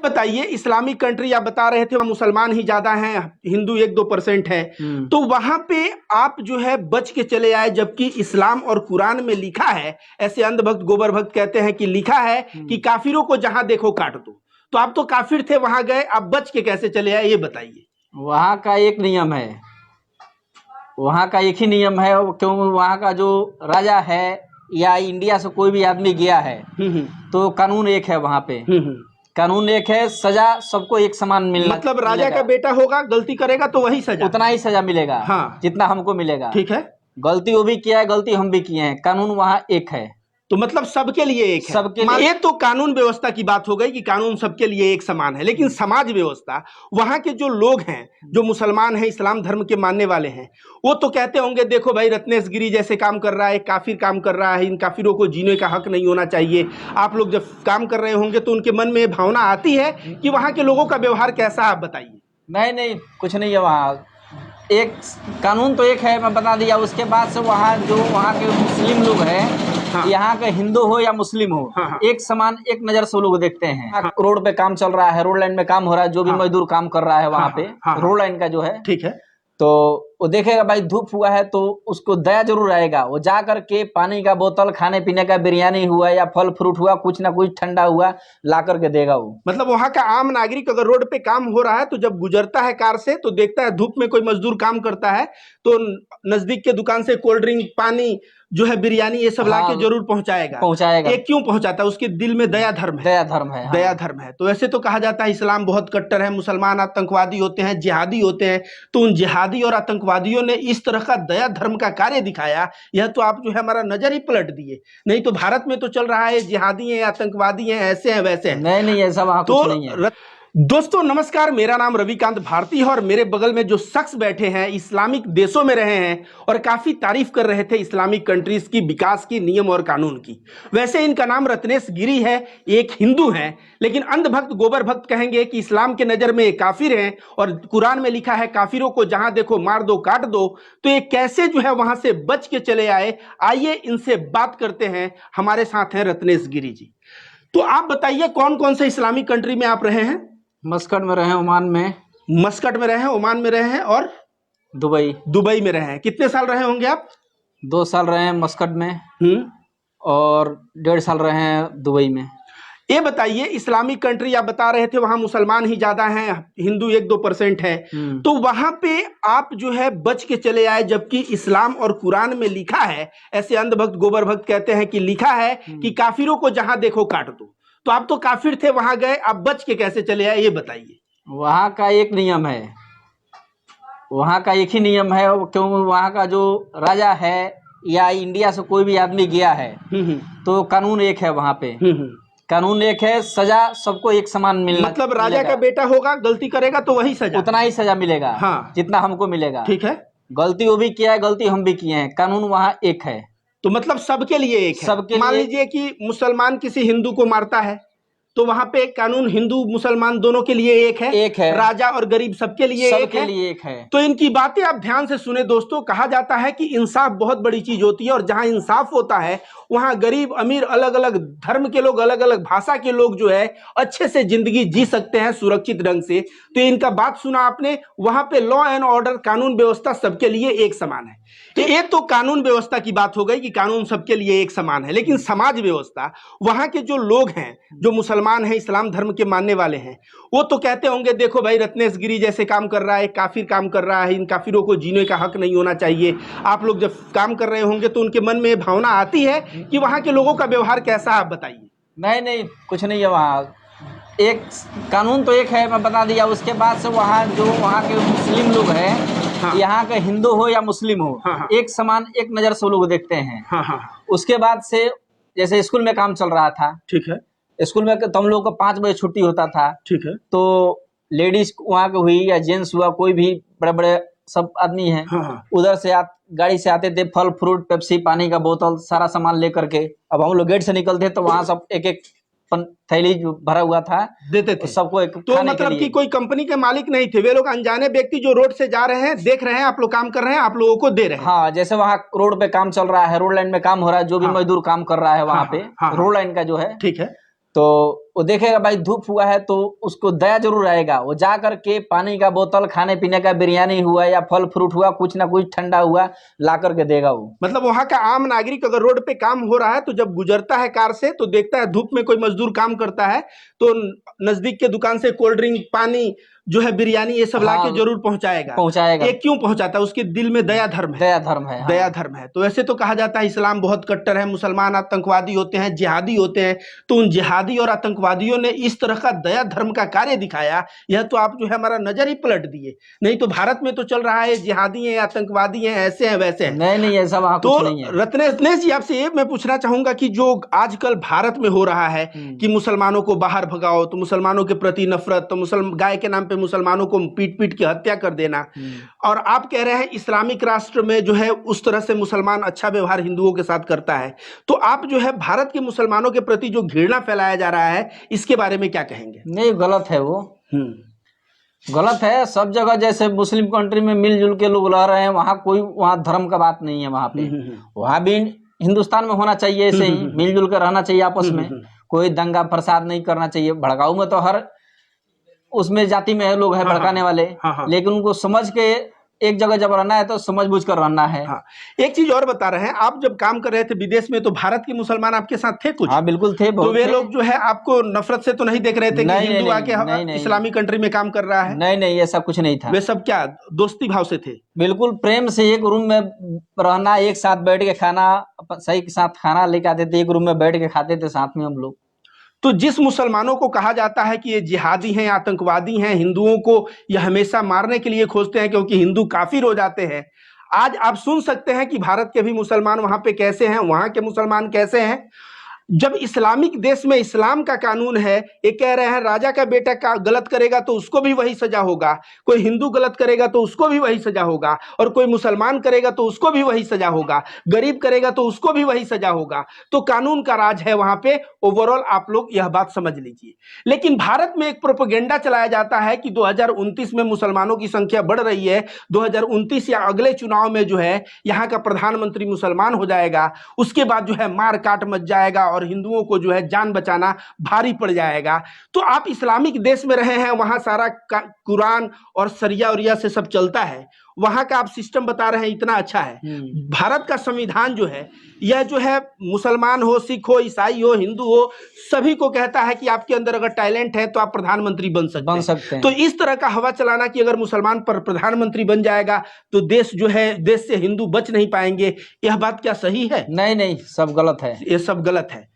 बताइए, Islamic country आप बता रहे थे वहाँ मुसलमान ही ज्यादा हैं, हिंदू 1-2% है, तो वहां पे आप जो है बच के चले आए, जबकि इस्लाम और कुरान में लिखा है, ऐसे अंधभक्त गोबर भक्त कहते हैं कि लिखा है कि काफिरों को जहां देखो काट दो। तो आप तो काफिर थे, वहां गए, आप बच के कैसे चले आए, ये बताइए। वहाँ का एक नियम है, वहाँ का एक ही नियम है, क्यों वहाँ का जो राजा है या इंडिया से कोई भी आदमी गया है तो कानून एक है वहाँ पे। कानून एक है, सजा सबको एक समान मिलना, मतलब राजा का बेटा होगा, गलती करेगा तो वही सजा, उतना ही सजा मिलेगा। हाँ, जितना हमको मिलेगा। ठीक है, गलती वो भी किया है, गलती हम भी किए हैं, कानून वहाँ एक है। तो मतलब सबके लिए एक है। सबके लिए। ये तो कानून व्यवस्था की बात हो गई कि कानून सबके लिए एक समान है, लेकिन समाज व्यवस्था, वहां के जो लोग हैं, जो मुसलमान हैं, इस्लाम धर्म के मानने वाले हैं, वो तो कहते होंगे देखो भाई रत्नेश गिरी जैसे काम कर रहा है, काफिर काम कर रहा है, इन काफिरों को जीने का हक नहीं होना चाहिए। आप लोग जब काम कर रहे होंगे तो उनके मन में ये भावना आती है कि वहां के लोगों का व्यवहार कैसा, आप बताइए। नहीं, कुछ नहीं है वहाँ। एक कानून तो एक है, मैं बता दिया। उसके बाद से वहाँ जो वहाँ के मुस्लिम लोग हैं, हाँ, यहाँ के हिंदू हो या मुस्लिम हो, हाँ, एक समान एक नज़र से लोग देखते हैं। हाँ, रोड पे काम चल रहा है, रोड लाइन में काम हो रहा है, जो भी मजदूर काम कर रहा है वहाँ पे, रोड लाइन का जो है, ठीक है, तो वो देखेगा भाई धूप हुआ है तो उसको दया जरूर आएगा। वो जा करके पानी का बोतल, खाने पीने का, बिरयानी हुआ या फल फ्रूट हुआ, कुछ ना कुछ ठंडा हुआ ला करके देगा वो। मतलब वहां का आम नागरिक अगर रोड पे काम हो रहा है तो जब गुजरता है कार से तो देखता है धूप में कोई मजदूर काम करता है तो नजदीक के दुकान से कोल्ड ड्रिंक, पानी जो है, बिरयानी, ये सब लाके जरूर पहुंचाएगा। ये क्यों पहुंचाता है? उसके दिल में दया धर्म है। दया धर्म है। तो ऐसे तो कहा जाता है इस्लाम बहुत कट्टर है, मुसलमान आतंकवादी होते हैं, जिहादी होते हैं। तो उन जिहादी और आतंकवादियों ने इस तरह का दया धर्म का कार्य दिखाया, यह तो आप जो है हमारा नजर ही पलट दिए। नहीं तो भारत में तो चल रहा है जिहादी है, आतंकवादी है, ऐसे हैं वैसे हैं। नहीं, ऐसा वहां कुछ नहीं है। दोस्तों नमस्कार, मेरा नाम रविकांत भारती है और मेरे बगल में जो शख्स बैठे हैं इस्लामिक देशों में रहे हैं और काफी तारीफ कर रहे थे इस्लामिक कंट्रीज की विकास की, नियम और कानून की। वैसे इनका नाम रत्नेश गिरी है, एक हिंदू हैं, लेकिन अंधभक्त गोबर भक्त कहेंगे कि इस्लाम के नजर में एक काफिर हैं और कुरान में लिखा है काफिरों को जहां देखो मार दो, काट दो। तो ये कैसे जो है वहां से बच के चले आए, आइए इनसे बात करते हैं। हमारे साथ हैं रत्नेश गिरी जी। तो आप बताइए कौन कौन से इस्लामिक कंट्री में आप रहे हैं? मस्कट में रहे हैं, ओमान में। मस्कट में रहे हैं, ओमान में रहे हैं और दुबई में रहे हैं। कितने साल रहे होंगे आप? 2 साल रहे हैं मस्कट में और 1.5 साल रहे हैं दुबई में। ये बताइए, इस्लामिक कंट्री आप बता रहे थे वहां मुसलमान ही ज्यादा हैं, हिंदू 1-2% है, तो वहां पे आप जो है बच के चले आए, जबकि इस्लाम और कुरान में लिखा है, ऐसे अंधभक्त गोबर भक्त कहते हैं कि लिखा है कि काफिरों को जहां देखो काट दो। तो आप तो काफिर थे, वहां गए, आप बच के कैसे चले आए, ये बताइए। वहाँ का एक नियम है, वहाँ का एक ही नियम है, क्यों वहाँ का जो राजा है या इंडिया से कोई भी आदमी गया है तो कानून एक है वहाँ पे। कानून एक है, सजा सबको एक समान मिलना। मतलब राजा का बेटा होगा, गलती करेगा तो वही सजा, उतना ही सजा मिलेगा। हाँ, जितना हमको मिलेगा। ठीक है, गलती वो भी किया है, गलती हम भी किए हैं, कानून वहाँ एक है। तो मतलब सबके लिए एक है। सबके मान लीजिए कि मुसलमान किसी हिंदू को मारता है तो वहां पे कानून हिंदू मुसलमान दोनों के लिए एक है। राजा और गरीब सबके लिए एक है। तो इनकी बातें आप ध्यान से सुने दोस्तों। कहा जाता है कि इंसाफ बहुत बड़ी चीज होती है और जहां इंसाफ होता है वहां गरीब अमीर, अलग अलग धर्म के लोग, अलग अलग भाषा के लोग जो है अच्छे से जिंदगी जी सकते हैं सुरक्षित ढंग से। तो इनका बात सुना आपने, वहां पे लॉ एंड ऑर्डर, कानून व्यवस्था सबके लिए एक समान है। तो ये तो कानून व्यवस्था की बात हो गई कि कानून सबके लिए एक समान है, लेकिन समाज व्यवस्था, वहां के जो लोग हैं, जो मुसलमान हैं, इस्लाम धर्म के मानने वाले हैं, वो तो कहते होंगे देखो भाई रत्नेश गिरी जैसे काम कर रहा है, काफिर काम कर रहा है, इन काफिरों को जीने का हक नहीं होना चाहिए। आप लोग जब काम कर रहे होंगे तो उनके मन में ये भावना आती है कि वहां के लोगों का व्यवहार कैसा, आप बताइए। नहीं, कुछ नहीं है वहाँ। एक कानून तो एक है, मैं बता दिया। उसके बाद से वहाँ जो वहाँ के मुस्लिम लोग हैं, हाँ, यहाँ के हिंदू हो या मुस्लिम हो, हाँ, एक समान एक नज़र से लोग देखते हैं। हाँ। उसके बाद से जैसे स्कूल में काम चल रहा था, ठीक है, स्कूल में तो हम लोग को 5 बजे छुट्टी होता था, ठीक है, तो लेडीज वहाँ के हुई या जेंट्स हुआ, कोई भी बड़े बड़े सब आदमी हैं, हाँ, उधर से गाड़ी से आते थे, फल फ्रूट, पेप्सी, पानी का बोतल, सारा सामान लेकर के। अब हम लोग गेट से निकलते तो वहाँ सब एक एक थैली भरा हुआ था, देते थे सबको एक। तो मतलब कि कोई कंपनी के मालिक नहीं थे, वे लोग अनजाने व्यक्ति जो रोड से जा रहे हैं, देख रहे हैं आप लोग काम कर रहे हैं, आप लोगों को दे रहे हैं। हाँ, जैसे वहाँ रोड पे काम चल रहा है, रोड लाइन में काम हो रहा है, जो भी मजदूर काम कर रहा है वहाँ पे, रोड लाइन का जो है, ठीक है, तो वो देखेगा भाई धूप हुआ है तो उसको दया जरूर आएगा, वो जा करके पानी का बोतल, खाने पीने का, बिरयानी हुआ या फल फ्रूट हुआ, कुछ ना कुछ ठंडा हुआ ला करके देगा वो। मतलब वहां का आम नागरिक अगर रोड पे काम हो रहा है तो जब गुजरता है कार से तो देखता है धूप में कोई मजदूर काम करता है तो नजदीक के दुकान से कोल्ड ड्रिंक, पानी जो है, बिरयानी, ये सब लाके जरूर पहुंचाएगा। ये क्यों पहुंचाता है? उसके दिल में दया धर्म है। दया धर्म है। तो वैसे तो कहा जाता है इस्लाम बहुत कट्टर है, मुसलमान आतंकवादी होते हैं, जिहादी होते हैं। तो उन जिहादी और आतंकवादियों ने इस तरह का दया धर्म का कार्य दिखाया, यह तो आप जो है हमारा नजर ही पलट दिए। नहीं तो भारत में तो चल रहा है जिहादी है, आतंकवादी है, ऐसे हैं वैसे हैं। नहीं ऐसा वहां कुछ नहीं है। रत्नेश जी, आपसे ये मैं पूछना चाहूंगा कि जो आजकल भारत में हो रहा है कि मुसलमानों को बाहर भगाओ, तो मुसलमानों के प्रति नफरत, तो गाय के नाम पे मुसलमानों को पीट के हत्या कर देना, और आप कह रहे हैं इस्लामिक राष्ट्र में जो है उस तरह से मुसलमान अच्छा व्यवहार हिंदुओं के साथ करता है, तो आप जो है भारत के मुसलमानों के प्रति जो घृणा फैलाया जा रहा है इसके बारे में क्या कहेंगे? नहीं, गलत है वो। गलत है। सब जगह जैसे मुस्लिम कंट्री में मिलजुल के लोग रह रहे हैं, वहाँ धर्म का बात नहीं है। वहाँ पे वहाँ भी हिंदुस्तान में होना चाहिए, ऐसे ही मिलजुल कर रहना चाहिए आपस में। कोई दंगा फसाद नहीं करना चाहिए। भड़काऊ में तो हर उसमें जाति में लोग हैं भड़काने वाले, लेकिन उनको समझ के एक जगह जब रहना है तो समझ बूझ कर रहना है। एक चीज और बता रहे हैं, आप जब काम कर रहे थे विदेश में तो भारत के मुसलमान आपके साथ थे कुछ? हाँ बिल्कुल थे। तो वे लोग जो है आपको नफरत से तो नहीं देख रहे थे कि हिंदू आके इस्लामी कंट्री में काम कर रहा है? नहीं ऐसा कुछ नहीं था। वे सब क्या दोस्ती भाव से थे? बिल्कुल प्रेम से एक रूम में रहना, एक साथ बैठ के खाना, सही के साथ खाना लेके आते थे, एक रूम में बैठ के खाते थे साथ में हम लोग। तो जिस मुसलमानों को कहा जाता है कि ये जिहादी हैं, आतंकवादी हैं, हिंदुओं को ये हमेशा मारने के लिए खोजते हैं क्योंकि हिंदू काफिर हो जाते हैं, आज आप सुन सकते हैं कि भारत के भी मुसलमान वहां पे कैसे हैं, वहां के मुसलमान कैसे हैं। जब इस्लामिक देश में इस्लाम का कानून है, ये कह रहे हैं राजा का बेटा का गलत करेगा तो उसको भी वही सजा होगा, कोई हिंदू गलत करेगा तो उसको भी वही सजा होगा, और कोई मुसलमान करेगा तो उसको भी वही सजा होगा, गरीब करेगा तो उसको भी वही सजा होगा। तो कानून का राज है वहां पे। ओवरऑल आप लोग यह बात समझ लीजिए। लेकिन भारत में एक प्रोपेगेंडा चलाया जाता है कि 2029 में मुसलमानों की संख्या बढ़ रही है, 2029 या अगले चुनाव में जो है यहाँ का प्रधानमंत्री मुसलमान हो जाएगा, उसके बाद जो है मार काट मच जाएगा और हिंदुओं को जो है जान बचाना भारी पड़ जाएगा। तो आप इस्लामिक देश में रहे हैं, वहां सारा कुरान और सरिया उरिया से सब चलता है, वहां का आप सिस्टम बता रहे हैं इतना अच्छा है। भारत का संविधान जो है यह जो है मुसलमान हो, सिख हो, ईसाई हो, हिंदू हो, सभी को कहता है कि आपके अंदर अगर टैलेंट है तो आप प्रधानमंत्री बन सकते हैं। तो इस तरह का हवा चलाना कि अगर मुसलमान पर प्रधानमंत्री बन जाएगा तो देश जो है, देश से हिंदू बच नहीं पाएंगे, यह बात क्या सही है? नहीं, सब गलत है। ये सब गलत है।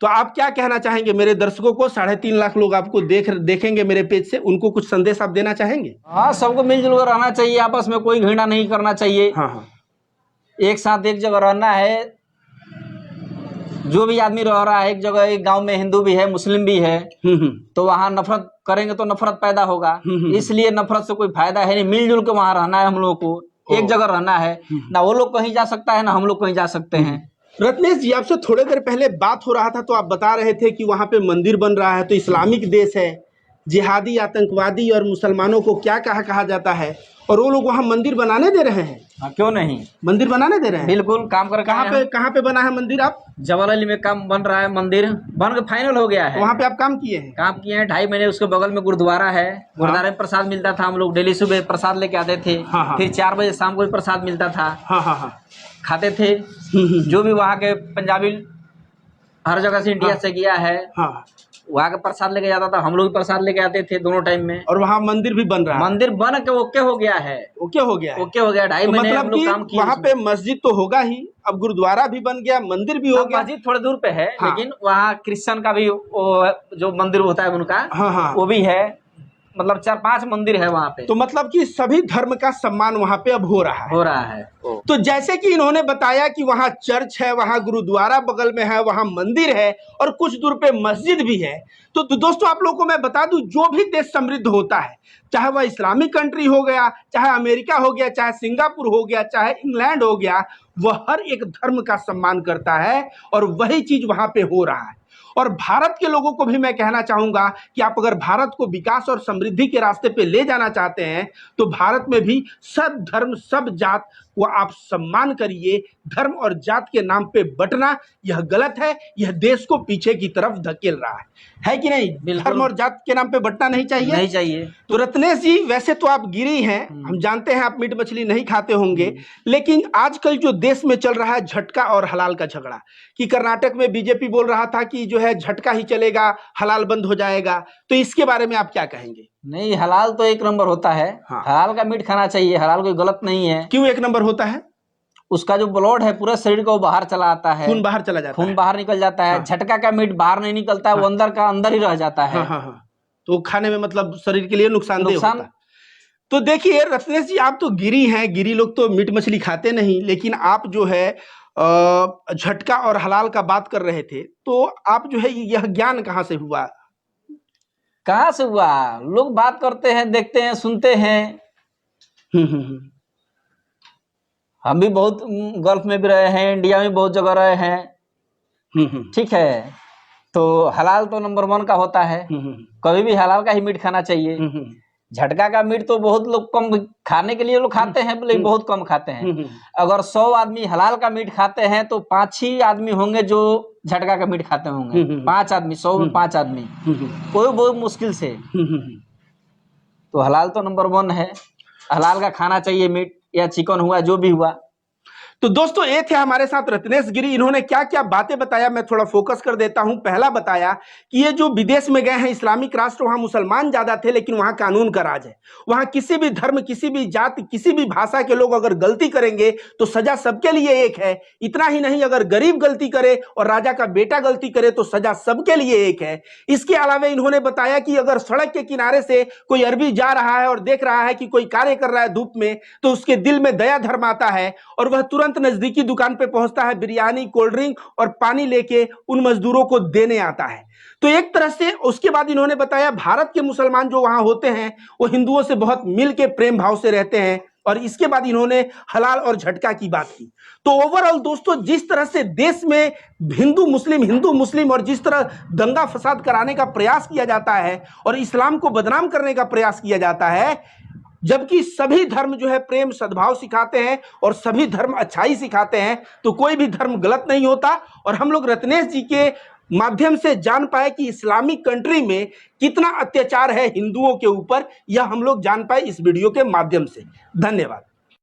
तो आप क्या कहना चाहेंगे मेरे दर्शकों को? 3.5 लाख लोग आपको देखेंगे मेरे पेज से, उनको कुछ संदेश आप देना चाहेंगे? हाँ, सबको मिलजुल कर रहना चाहिए, आपस में कोई घृणा नहीं करना चाहिए। हाँ, एक साथ एक जगह रहना है। जो भी आदमी रह रहा है एक जगह, एक गांव में हिंदू भी है, मुस्लिम भी है, तो वहाँ नफरत करेंगे तो नफरत पैदा होगा। इसलिए नफरत से कोई फायदा है नहीं। मिलजुल के वहाँ रहना है हम लोगों को, एक जगह रहना है। ना वो लोग कहीं जा सकता है ना हम लोग कहीं जा सकते हैं। रत्नेश जी, आपसे थोड़ी देर पहले बात हो रहा था तो आप बता रहे थे कि वहां पे मंदिर बन रहा है, तो इस्लामिक देश है, जिहादी, आतंकवादी और मुसलमानों को क्या कहा जाता है, और वो लोग वहाँ मंदिर बनाने दे रहे हैं। क्यों नहीं, मंदिर बनाने दे रहे हैं। बिल्कुल काम कर। कहाँ पे बना है मंदिर? आप जवाहरलाल में काम बन रहा है, मंदिर बन के फाइनल हो गया है। वहाँ पे आप काम किए हैं? काम किए हैं 2.5 महीने। उसके बगल में गुरुद्वारा है, गुरुद्वारे में प्रसाद मिलता था। हम लोग डेली सुबह प्रसाद लेके आते थे। फिर 4 बजे शाम को भी प्रसाद मिलता था। खाते थे। जो भी वहाँ के पंजाबी हर जगह से इंडिया से गया है, वहाँ का प्रसाद लेके जाता था, हम लोग भी प्रसाद लेके आते थे दोनों टाइम में। और वहाँ मंदिर भी बन रहा है। मंदिर बन के ओके हो गया है। ओके हो गया 2.5 महीने हम लोग काम किए। वहाँ पे मस्जिद तो होगा ही, अब गुरुद्वारा भी बन गया, मंदिर भी हो गया। मस्जिद थोड़े दूर पे है, लेकिन वहाँ क्रिश्चियन का भी जो मंदिर होता है उनका, वो भी है। मतलब 4-5 मंदिर है वहाँ पे। तो मतलब कि सभी धर्म का सम्मान वहाँ पे अब हो रहा है। तो जैसे कि इन्होंने बताया कि वहाँ चर्च है, वहाँ गुरुद्वारा बगल में है, वहाँ मंदिर है और कुछ दूर पे मस्जिद भी है। तो दोस्तों आप लोगों को मैं बता दूं, जो भी देश समृद्ध होता है, चाहे वह इस्लामिक कंट्री हो गया, चाहे अमेरिका हो गया, चाहे सिंगापुर हो गया, चाहे इंग्लैंड हो गया, वह हर एक धर्म का सम्मान करता है और वही चीज वहाँ पे हो रहा है। और भारत के लोगों को भी मैं कहना चाहूंगा कि आप अगर भारत को विकास और समृद्धि के रास्ते पे ले जाना चाहते हैं तो भारत में भी सब धर्म सब जात को आप सम्मान करिए। धर्म और जात के नाम पे बंटना यह गलत है, यह देश को पीछे की तरफ धकेल रहा है कि नहीं? धर्म और जात के नाम पे बंटना नहीं चाहिए। तो रत्नेश जी, वैसे तो आप गिरी हैं, हम जानते हैं आप मीट मछली नहीं खाते होंगे, लेकिन आजकल जो देश में चल रहा है झटका और हलाल का झगड़ा, कि कर्नाटक में बीजेपी बोल रहा था कि जो है झटका ही चलेगा, हलाल बंद हो जाएगा, तो इसके बारे में आप क्या कहेंगे? नहीं, हलाल तो एक नंबर होता है। हाँ। हलाल का मीट खाना चाहिए, हलाल कोई गलत नहीं है। क्यों एक नंबर होता है? उसका जो ब्लड है पूरे शरीर को बाहर चला आता है, खून बाहर चला जाता है, खून बाहर निकल जाता है। हाँ। झटका का मीट बाहर नहीं निकलता है, वो अंदर का अंदर ही रह जाता है। हाँ। तो खाने में मतलब शरीर के लिए नुकसानदेह होता है। तो देखिए रत्नेश जी, आप तो गिरी हैं, गिरी लोग तो मीट मछली खाते नहीं, लेकिन आप जो है झटका और हलाल का बात कर रहे थे, तो आप जो है यह ज्ञान कहाँ से हुआ? कहाँ से हुआ? लोग बात करते हैं, देखते हैं, सुनते हैं। हम भी बहुत गल्फ में भी रहे हैं, इंडिया में बहुत जगह रहे हैं। ठीक है, तो हलाल तो नंबर 1 का होता है। कभी भी हलाल का ही मीट खाना चाहिए। झटका का मीट तो बहुत लोग कम खाने के लिए लोग खाते हैं, लेकिन बहुत कम खाते हैं। अगर 100 आदमी हलाल का मीट खाते हैं तो 5 ही आदमी होंगे जो झटका का मीट खाते होंगे। 5 आदमी, 100 में 5 आदमी, कोई बहुत मुश्किल से। तो हलाल तो नंबर 1 है, हलाल का खाना चाहिए मीट, या चिकन हुआ, जो भी हुआ। तो दोस्तों, ये थे हमारे साथ रत्नेश गिरी। इन्होंने क्या क्या बातें बताया, मैं थोड़ा फोकस कर देता हूं। पहला बताया कि ये जो विदेश में गए हैं इस्लामिक राष्ट्र, वहां मुसलमान ज्यादा थे, लेकिन वहां कानून का राज है। वहां किसी भी धर्म, किसी भी जाति, किसी भी भाषा के लोग अगर गलती करेंगे तो सजा सबके लिए एक है। इतना ही नहीं, अगर गरीब गलती करे और राजा का बेटा गलती करे तो सजा सबके लिए एक है। इसके अलावा इन्होंने बताया कि अगर सड़क के किनारे से कोई अरबी जा रहा है और देख रहा है कि कोई कार्य कर रहा है धूप में, तो उसके दिल में दया धर्म आता है और वह तुरंत नजदीकी दुकान पे पहुंचता है, बिरयानी, कोल्ड ड्रिंक और पानी लेके उन मजदूरों को देने आता है। तो एक तरह से उसके बाद इन्होंने बताया भारत के मुसलमान जो वहां होते हैं वो हिंदुओं से बहुत मिल के प्रेम भाव से रहते हैं। और इसके बाद इन्होंने हलाल और झटका की बात की। तो ओवरऑल दोस्तों, जिस तरह से देश में हिंदू मुस्लिम और जिस तरह दंगा फसाद कराने का प्रयास किया जाता है और इस्लाम को बदनाम करने का प्रयास किया जाता है, जबकि सभी धर्म जो है प्रेम सद्भाव सिखाते हैं और सभी धर्म अच्छाई सिखाते हैं, तो कोई भी धर्म गलत नहीं होता। और हम लोग रत्नेश जी के माध्यम से जान पाए कि इस्लामिक कंट्री में कितना अत्याचार है हिंदुओं के ऊपर, यह हम लोग जान पाए इस वीडियो के माध्यम से। धन्यवाद।